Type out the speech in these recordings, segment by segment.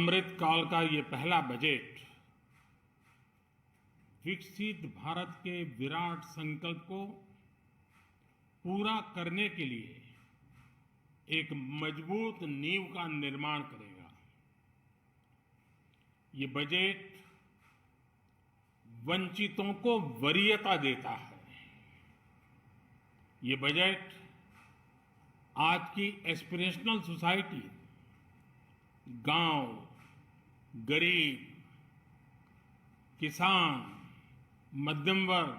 अमृत काल का ये पहला बजट विकसित भारत के विराट संकल्प को पूरा करने के लिए एक मजबूत नींव का निर्माण करेगा। ये बजट वंचितों को वरीयता देता है। ये बजट आज की एस्पिरेशनल सोसाइटी, गांव, गरीब, किसान, मध्यम वर्ग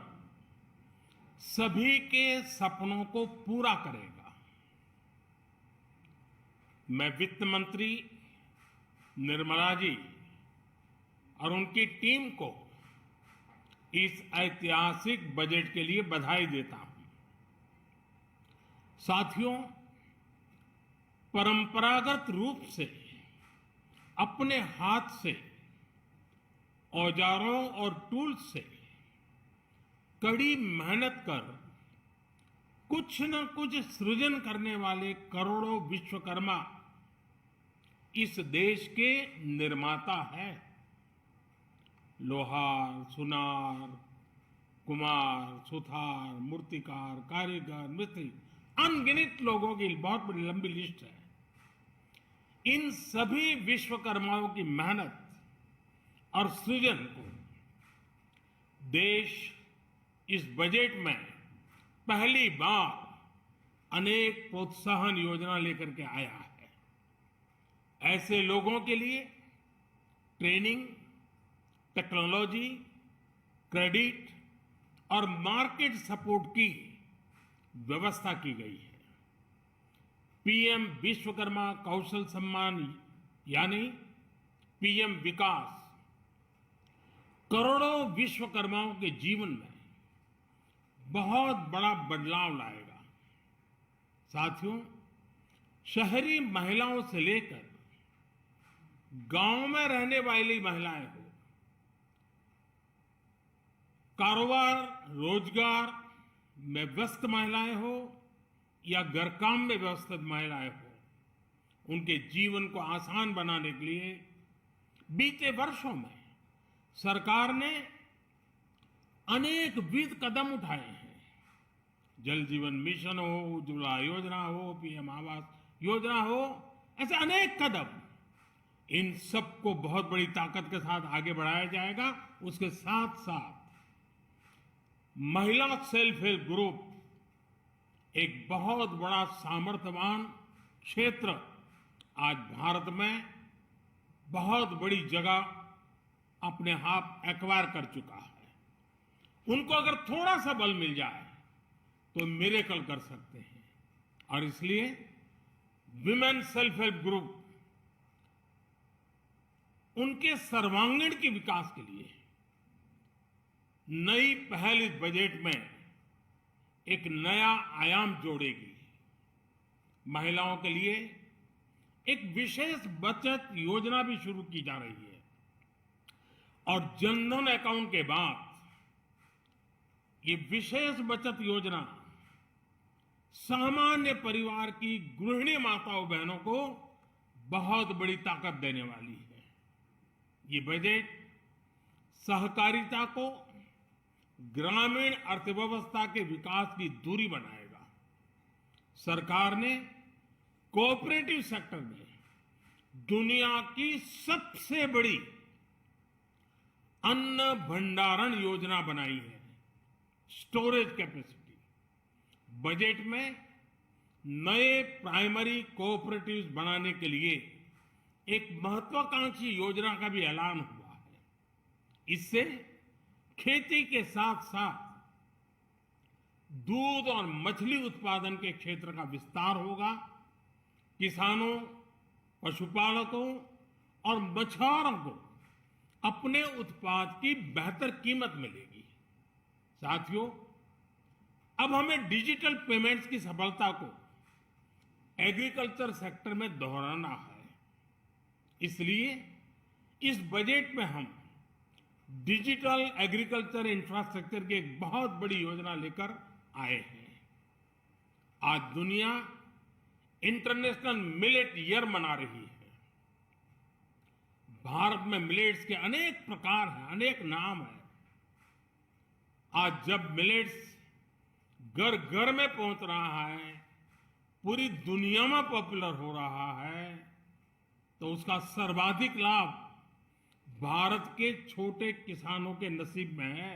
सभी के सपनों को पूरा करेगा। मैं वित्त मंत्री निर्मला जी और उनकी टीम को इस ऐतिहासिक बजट के लिए बधाई देता हूं। साथियों, परंपरागत रूप से अपने हाथ से औजारों और टूल्स से कड़ी मेहनत कर कुछ न कुछ सृजन करने वाले करोड़ों विश्वकर्मा इस देश के निर्माता हैं। लोहार, सुनार, कुम्हार, सुथार, मूर्तिकार, कारीगर, मिस्त्री, अनगिनत लोगों की बहुत बड़ी लंबी लिस्ट है। इन सभी विश्वकर्माओं की मेहनत और सृजन को देश इस बजट में पहली बार अनेक प्रोत्साहन योजना लेकर के आया है। ऐसे लोगों के लिए ट्रेनिंग, टेक्नोलॉजी, क्रेडिट और मार्केट सपोर्ट की व्यवस्था की गई है। पीएम विश्वकर्मा कौशल सम्मान यानी पीएम विकास करोड़ों विश्वकर्माओं के जीवन में बहुत बड़ा बदलाव लाएगा। साथियों, शहरी महिलाओं से लेकर गांव में रहने वाली महिलाएं हो, कारोबार रोजगार में व्यस्त महिलाएं हो या घर काम में व्यस्त महिलाएं हो, उनके जीवन को आसान बनाने के लिए बीते वर्षों में सरकार ने अनेकविध कदम उठाए हैं। जल जीवन मिशन हो, उज्ज्वला योजना हो, पीएम आवास योजना हो, ऐसे अनेक कदम, इन सबको बहुत बड़ी ताकत के साथ आगे बढ़ाया जाएगा। उसके साथ साथ महिला सेल्फ हेल्प ग्रुप एक बहुत बड़ा सामर्थ्यवान क्षेत्र आज भारत में बहुत बड़ी जगह अपने आप एक्वायर कर चुका है। उनको अगर थोड़ा सा बल मिल जाए तो मिरेकल कर सकते हैं। और इसलिए विमेन सेल्फ हेल्प ग्रुप उनके सर्वांगीण के विकास के लिए नई पहल इस बजट में एक नया आयाम जोड़ेगी। महिलाओं के लिए एक विशेष बचत योजना भी शुरू की जा रही है और जनधन अकाउंट के बाद ये विशेष बचत योजना सामान्य परिवार की गृहिणी माताओं बहनों को बहुत बड़ी ताकत देने वाली है। ये बजट सहकारिता को ग्रामीण अर्थव्यवस्था के विकास की धुरी बनाएगा। सरकार ने कोऑपरेटिव सेक्टर में दुनिया की सबसे बड़ी अन्न भंडारण योजना बनाई है, स्टोरेज कैपेसिटी। बजट में नए प्राइमरी कोऑपरेटिव्स बनाने के लिए एक महत्वाकांक्षी योजना का भी ऐलान हुआ है। इससे खेती के साथ साथ दूध और मछली उत्पादन के क्षेत्र का विस्तार होगा। किसानों, पशुपालकों और मछुआरों को अपने उत्पाद की बेहतर कीमत मिलेगी। साथियों, अब हमें डिजिटल पेमेंट्स की सफलता को एग्रीकल्चर सेक्टर में दोहराना है। इसलिए इस बजट में हम डिजिटल एग्रीकल्चर इंफ्रास्ट्रक्चर की एक बहुत बड़ी योजना लेकर आए हैं। आज दुनिया इंटरनेशनल मिलेट ईयर मना रही है। भारत में मिलेट्स के अनेक प्रकार हैं, अनेक नाम हैं। आज जब मिलेट्स घर घर में पहुंच रहा है, पूरी दुनिया में पॉपुलर हो रहा है, तो उसका सर्वाधिक लाभ भारत के छोटे किसानों के नसीब में है।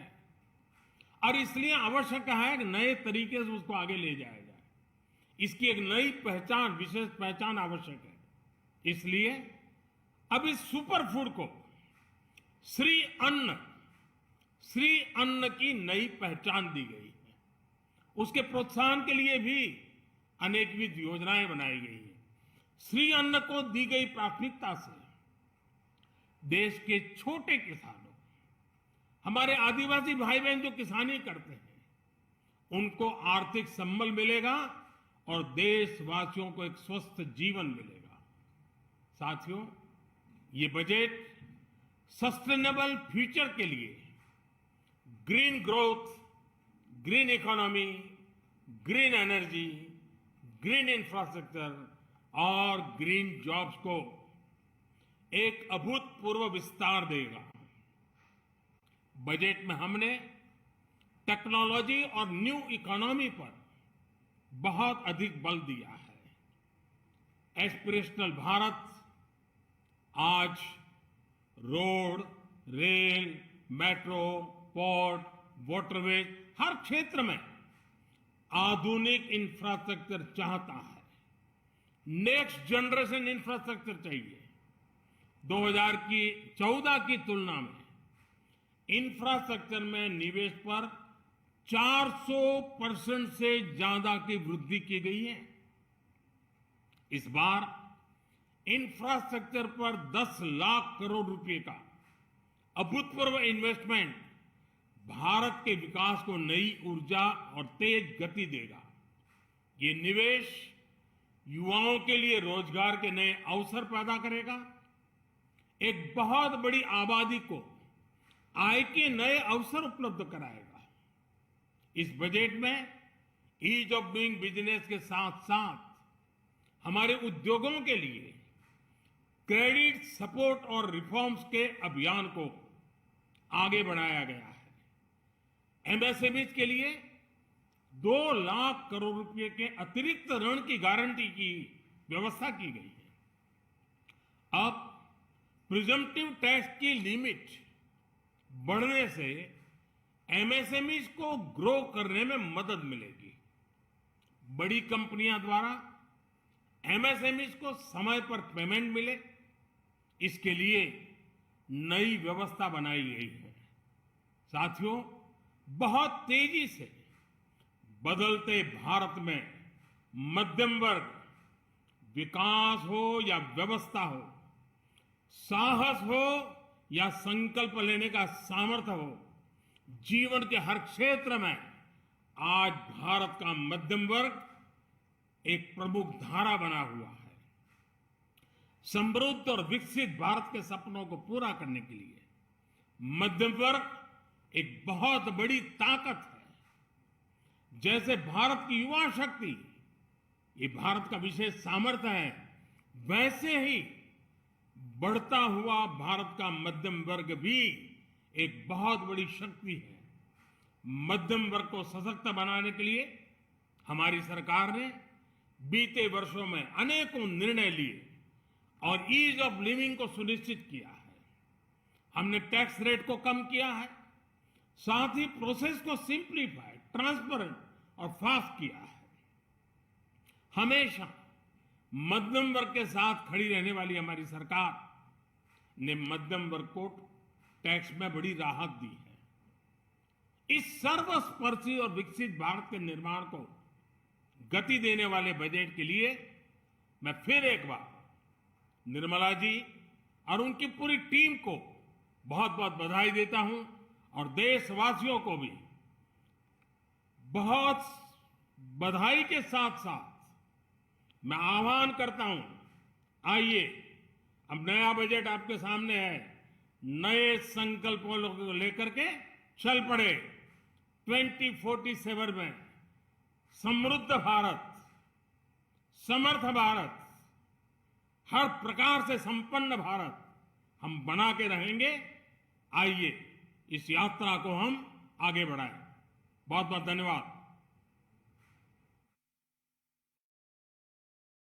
और इसलिए आवश्यक है कि नए तरीके से उसको आगे ले जाया जाए। इसकी एक नई पहचान, विशेष पहचान आवश्यक है। इसलिए अब इस सुपर फूड को श्री अन्न की नई पहचान दी गई है। उसके प्रोत्साहन के लिए भी अनेकविध योजनाएं बनाई गई है। श्री अन्न को दी गई प्राथमिकता से देश के छोटे किसानों, हमारे आदिवासी भाई बहन जो किसानी करते हैं, उनको आर्थिक संबल मिलेगा और देशवासियों को एक स्वस्थ जीवन मिलेगा। साथियों, ये बजट सस्टेनेबल फ्यूचर के लिए green growth, green economy, green energy, green infrastructure और ग्रीन जॉब्स को एक अभूतपूर्व विस्तार देगा। बजट में हमने टेक्नोलॉजी और न्यू इकोनॉमी पर बहुत अधिक बल दिया है। एस्पिरेशनल भारत आज road, rail, metro, port, waterways, हर क्षेत्र में आधुनिक इंफ्रास्ट्रक्चर चाहता है। नेक्स्ट जनरेशन इंफ्रास्ट्रक्चर चाहिए। 2014 की तुलना में इंफ्रास्ट्रक्चर में निवेश पर 400% से ज्यादा की वृद्धि की गई है। इस बार इंफ्रास्ट्रक्चर पर 10 लाख करोड़ रुपए का अभूतपूर्व इन्वेस्टमेंट भारत के विकास को नई ऊर्जा और तेज गति देगा। ये निवेश युवाओं के लिए रोजगार के नए अवसर पैदा करेगा, एक बहुत बड़ी आबादी को आय के नए अवसर उपलब्ध कराएगा। इस बजट में ईज ऑफ डूइंग बिजनेस के साथ साथ हमारे उद्योगों के लिए क्रेडिट सपोर्ट और रिफॉर्म्स के अभियान को आगे बढ़ाया गया है। एमएसएमईज के लिए 2 लाख करोड़ रुपए के अतिरिक्त ऋण की गारंटी की व्यवस्था की गई है। अब प्रिजम्पटिव टैक्स की लिमिट बढ़ने से एमएसएमईज को ग्रो करने में मदद मिलेगी। बड़ी कंपनियां द्वारा एमएसएमईज को समय पर पेमेंट मिले, इसके लिए नई व्यवस्था बनाई गई है। साथियों, बहुत तेजी से बदलते भारत में मध्यम वर्ग, विकास हो या व्यवस्था हो, साहस हो या संकल्प लेने का सामर्थ्य हो, जीवन के हर क्षेत्र में आज भारत का मध्यम वर्ग एक प्रमुख धारा बना हुआ है। समृद्ध और विकसित भारत के सपनों को पूरा करने के लिए मध्यम वर्ग एक बहुत बड़ी ताकत है। जैसे भारत की युवा शक्ति ये भारत का विशेष सामर्थ्य है, वैसे ही बढ़ता हुआ भारत का मध्यम वर्ग भी एक बहुत बड़ी शक्ति है। मध्यम वर्ग को सशक्त बनाने के लिए हमारी सरकार ने बीते वर्षों में अनेकों निर्णय लिए और ईज ऑफ लिविंग को सुनिश्चित किया है। हमने टैक्स रेट को कम किया है, साथ ही प्रोसेस को सिंप्लीफाई, ट्रांसपेरेंट और फास्ट किया है। हमेशा मध्यम वर्ग के साथ खड़ी रहने वाली हमारी सरकार ने मध्यम वर्ग को टैक्स में बड़ी राहत दी है। इस सर्वस्पर्शी और विकसित भारत के निर्माण को गति देने वाले बजट के लिए मैं फिर एक बार निर्मला जी और उनकी पूरी टीम को बहुत बहुत बधाई देता हूं और देशवासियों को भी बहुत बधाई के साथ साथ मैं आह्वान करता हूं, आइए अब नया बजट आपके सामने है, नए संकल्पों को लेकर के चल पड़े। 2047 में समृद्ध भारत, समर्थ भारत, हर प्रकार से संपन्न भारत, हम बना के रहेंगे। आइए इस यात्रा को हम आगे बढ़ाएं। बहुत बहुत धन्यवाद।